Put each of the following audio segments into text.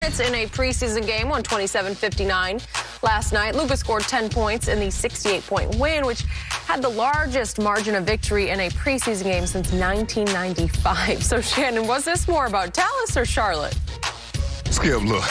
It's in a preseason game on 27-59 last night. Luka scored 10 points in the 68-point win, which had the largest margin of victory in a preseason game since 1995. So, Shannon, was this more about Dallas or Charlotte? Skip, look.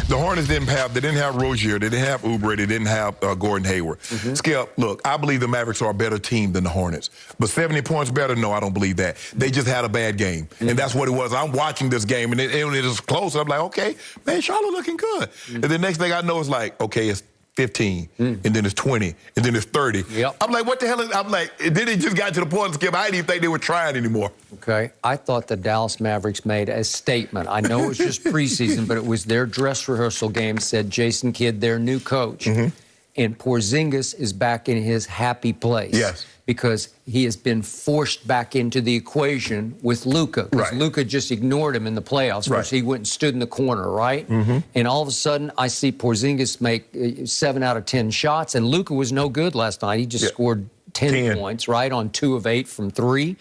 The Hornets didn't have Rozier, they didn't have Oubre, they didn't have Gordon Hayward. Skip, look, I believe the Mavericks are a better team than the Hornets. But 70 points better? No, I don't believe that. They just had a bad game. And that's what it was. I'm watching this game, and it was close. I'm like, okay, man, Charlotte looking good. And the next thing I know is like, okay, it's 15, and then it's 20, and then it's 30. Yep. I'm like, what the hell is, I'm like, then it just got to the point, Skip, I didn't even think they were trying anymore. Okay. I thought the Dallas Mavericks made a statement. I know it was just preseason, but it was their dress rehearsal game, said Jason Kidd, their new coach. And Porzingis is back in his happy place. Yes. Because he has been forced back into the equation with Luka. Because Luka just ignored him in the playoffs. Right. He went and stood in the corner, right? And all of a sudden, I see Porzingis make 7 out of 10 shots. And Luka was no good last night. He just scored 10 points, right, on 2 of 8 from 3.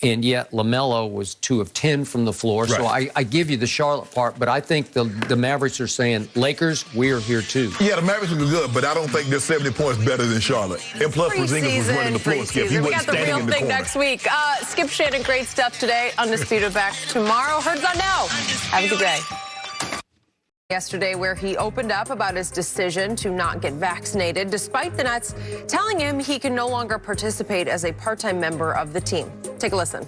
And yet LaMelo was 2 of 10 from the floor. So I give you the Charlotte part, but I think the Mavericks are saying, Lakers, we're here too. Yeah, the Mavericks were good, but I don't think they're 70 points better than Charlotte. And plus, Porzingis was running the floor, Skip. He wasn't standing in the corner. We got the real thing next week. Skip, Shannon, great stuff today. Undisputed back tomorrow. Herds on now. Have a good day. Yesterday, where he opened up about his decision to not get vaccinated, despite the Nets telling him he can no longer participate as a part-time member of the team. Take a listen.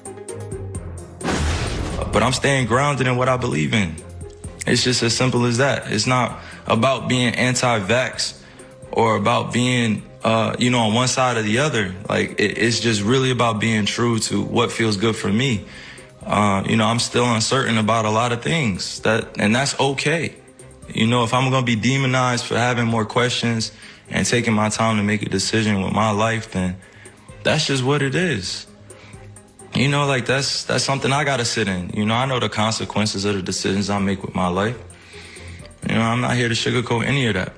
But I'm staying grounded in what I believe in. It's just as simple as that. It's not about being anti-vax or about being, on one side or the other. Like, it's just really about being true to what feels good for me. I'm still uncertain about a lot of things, and that's okay. If I'm going to be demonized for having more questions and taking my time to make a decision with my life, then that's just what it is. That's something I got to sit in. I know the consequences of the decisions I make with my life. I'm not here to sugarcoat any of that.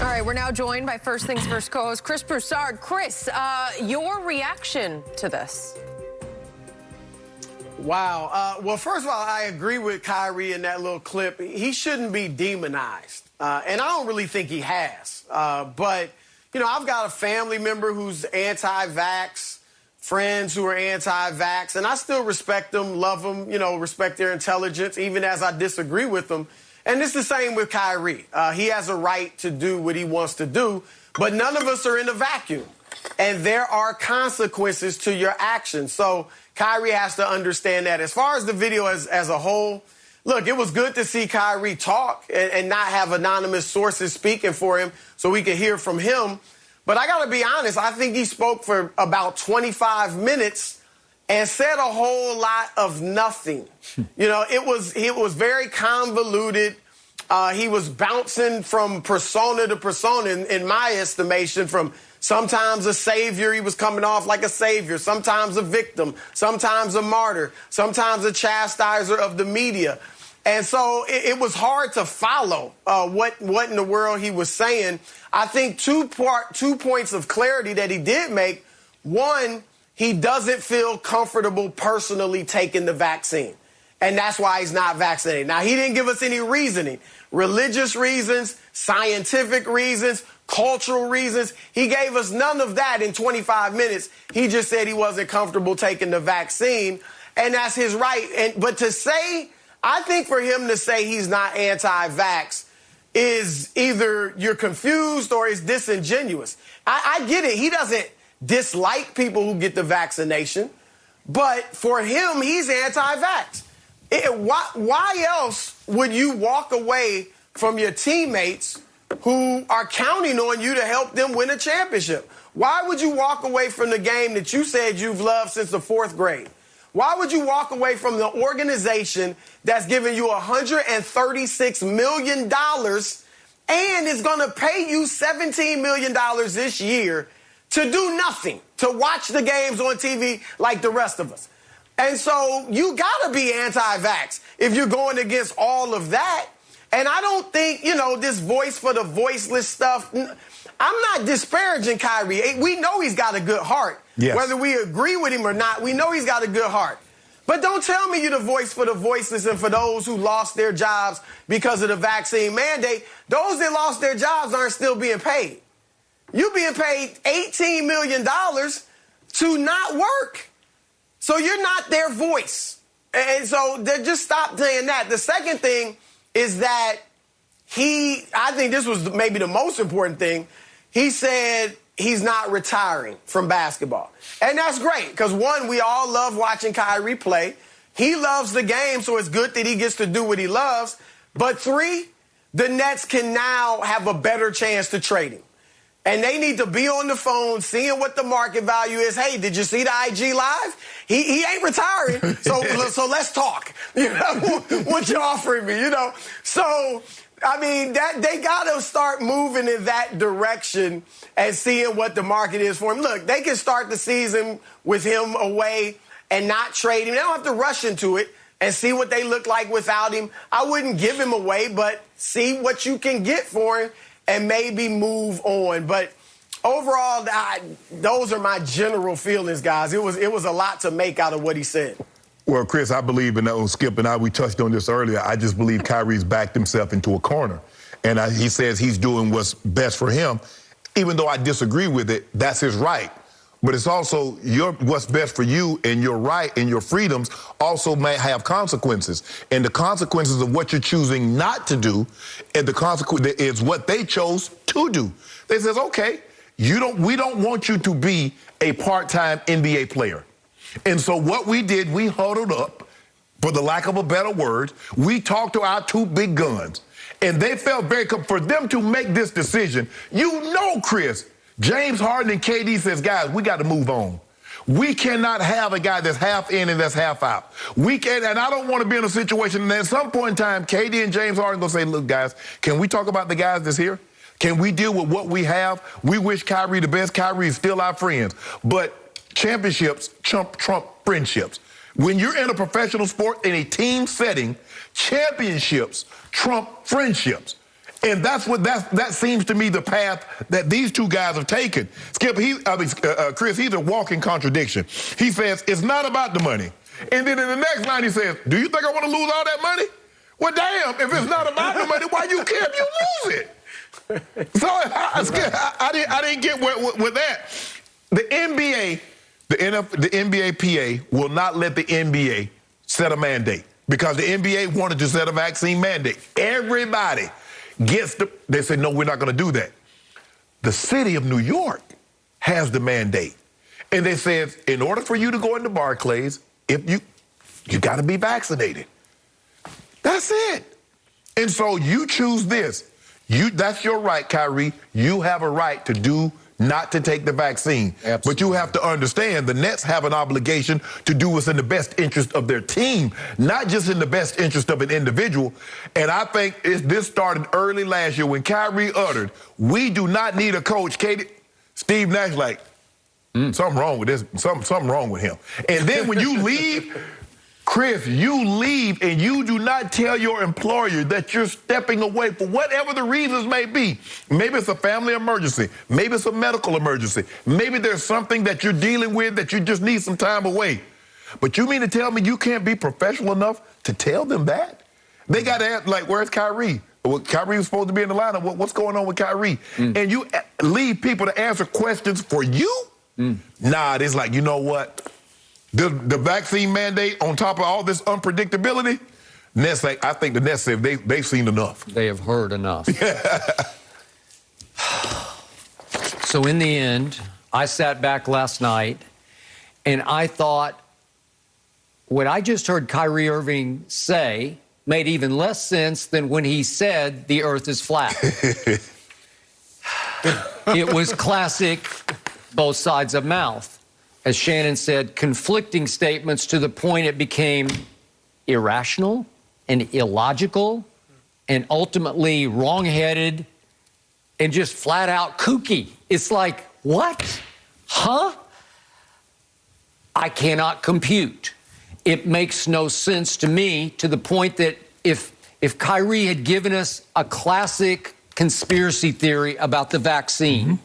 All right, we're now joined by First Things First co-host Chris Broussard. Chris, your reaction to this? Wow. Well, first of all, I agree with Kyrie in that little clip. He shouldn't be demonized. And I don't really think he has. But, I've got a family member who's anti-vax, friends who are anti-vax, and I still respect them, love them, respect their intelligence, even as I disagree with them. And it's the same with Kyrie. He has a right to do what he wants to do, but none of us are in a vacuum. And there are consequences to your actions. So Kyrie has to understand that. As far as the video as a whole, look, it was good to see Kyrie talk and not have anonymous sources speaking for him so we could hear from him. But I got to be honest, I think he spoke for about 25 minutes and said a whole lot of nothing. It was very convoluted. He was bouncing from persona to persona, in my estimation, from sometimes a savior, he was coming off like a savior, sometimes a victim, sometimes a martyr, sometimes a chastiser of the media. And so it was hard to follow what in the world he was saying. I think two points of clarity that he did make. One, he doesn't feel comfortable personally taking the vaccine. And that's why he's not vaccinated. Now, he didn't give us any reasoning. Religious reasons, scientific reasons, cultural reasons. He gave us none of that in 25 minutes. He just said he wasn't comfortable taking the vaccine, and that's his right. But to say, I think for him to say he's not anti-vax is either you're confused or it's disingenuous. I get it. He doesn't dislike people who get the vaccination, but for him, he's anti-vax. Why else would you walk away from your teammates who are counting on you to help them win a championship? Why would you walk away from the game that you said you've loved since the 4th grade? Why would you walk away from the organization that's giving you $136 million and is going to pay you $17 million this year to do nothing, to watch the games on TV like the rest of us? And so you got to be anti-vax if you're going against all of that. And I don't think, this voice for the voiceless stuff, I'm not disparaging Kyrie. We know he's got a good heart. Yes. Whether we agree with him or not, we know he's got a good heart. But don't tell me you're the voice for the voiceless and for those who lost their jobs because of the vaccine mandate. Those that lost their jobs aren't still being paid. You're being paid $18 million to not work. So you're not their voice. And so just stop saying that. The second thing is that I think this was maybe the most important thing. He said he's not retiring from basketball. And that's great because, one, we all love watching Kyrie play. He loves the game, so it's good that he gets to do what he loves. But 3, the Nets can now have a better chance to trade him. And they need to be on the phone seeing what the market value is. Hey, did you see the IG Live? He ain't retiring, so let's talk. You know, what you offering me, you know? So, I mean, they got to start moving in that direction and seeing what the market is for him. Look, they can start the season with him away and not trade him. They don't have to rush into it and see what they look like without him. I wouldn't give him away, but see what you can get for him and maybe move on. But overall, those are my general feelings, guys. It was a lot to make out of what he said. Well, Chris, I believe, and Skip and we touched on this earlier, I just believe Kyrie's backed himself into a corner. And he says he's doing what's best for him. Even though I disagree with it, that's his right. But it's also what's best for you, and your right and your freedoms also may have consequences. And the consequences of what you're choosing not to do, and the consequence is what they chose to do. They says, okay, we don't want you to be a part-time NBA player. And so what we did, we huddled up, for the lack of a better word. We talked to our 2 big guns. And they felt for them to make this decision, Chris, James Harden and KD says, guys, we got to move on. We cannot have a guy that's half in and that's half out. And I don't want to be in a situation that at some point in time, KD and James Harden going to say, look, guys, can we talk about the guys that's here? Can we deal with what we have? We wish Kyrie the best. Kyrie is still our friends. But championships trump friendships. When you're in a professional sport in a team setting, championships trump friendships. And that seems to me the path that these 2 guys have taken. Skip, Chris, he's a walking contradiction. He says, it's not about the money. And then in the next line he says, do you think I want to lose all that money? Well, damn, if it's not about the money, why you care if you lose it? So I didn't get with that. The NBA, the NBAPA will not let the NBA set a mandate because the NBA wanted to set a vaccine mandate. Everybody they said, no, we're not going to do that. The city of New York has the mandate. And they said, in order for you to go into Barclays, if you got to be vaccinated. That's it. And so you choose this. That's your right, Kyrie. You have a right to not to take the vaccine. Absolutely. But you have to understand the Nets have an obligation to do what's in the best interest of their team, not just in the best interest of an individual. And I think this started early last year when Kyrie uttered, we do not need a coach. Steve Nash like, something wrong with this, something wrong with him. And then when you leave, Chris, you leave and you do not tell your employer that you're stepping away for whatever the reasons may be. Maybe it's a family emergency. Maybe it's a medical emergency. Maybe there's something that you're dealing with that you just need some time away. But you mean to tell me you can't be professional enough to tell them that? They got to ask, like, where's Kyrie? Well, Kyrie was supposed to be in the lineup. What's going on with Kyrie? And you leave people to answer questions for you? Nah, it's like, you know what? The vaccine mandate on top of all this unpredictability, Nets, I think the Nets said they've seen enough. They have heard enough. So in the end, I sat back last night and I thought what I just heard Kyrie Irving say made even less sense than when he said the earth is flat. It was classic both sides of mouth. As Shannon said, conflicting statements to the point it became irrational and illogical and ultimately wrong-headed and just flat out kooky. It's like, what? Huh? I cannot compute. It makes no sense to me to the point that if Kyrie had given us a classic conspiracy theory about the vaccine,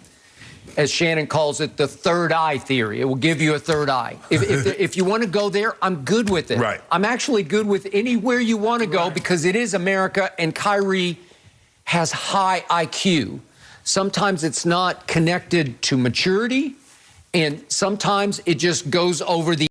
as Shannon calls it, the third eye theory. It will give you a third eye. If you want to go there, I'm good with it. Right. I'm actually good with anywhere you want to go because it is America, and Kyrie has high IQ. Sometimes it's not connected to maturity, and sometimes it just goes over the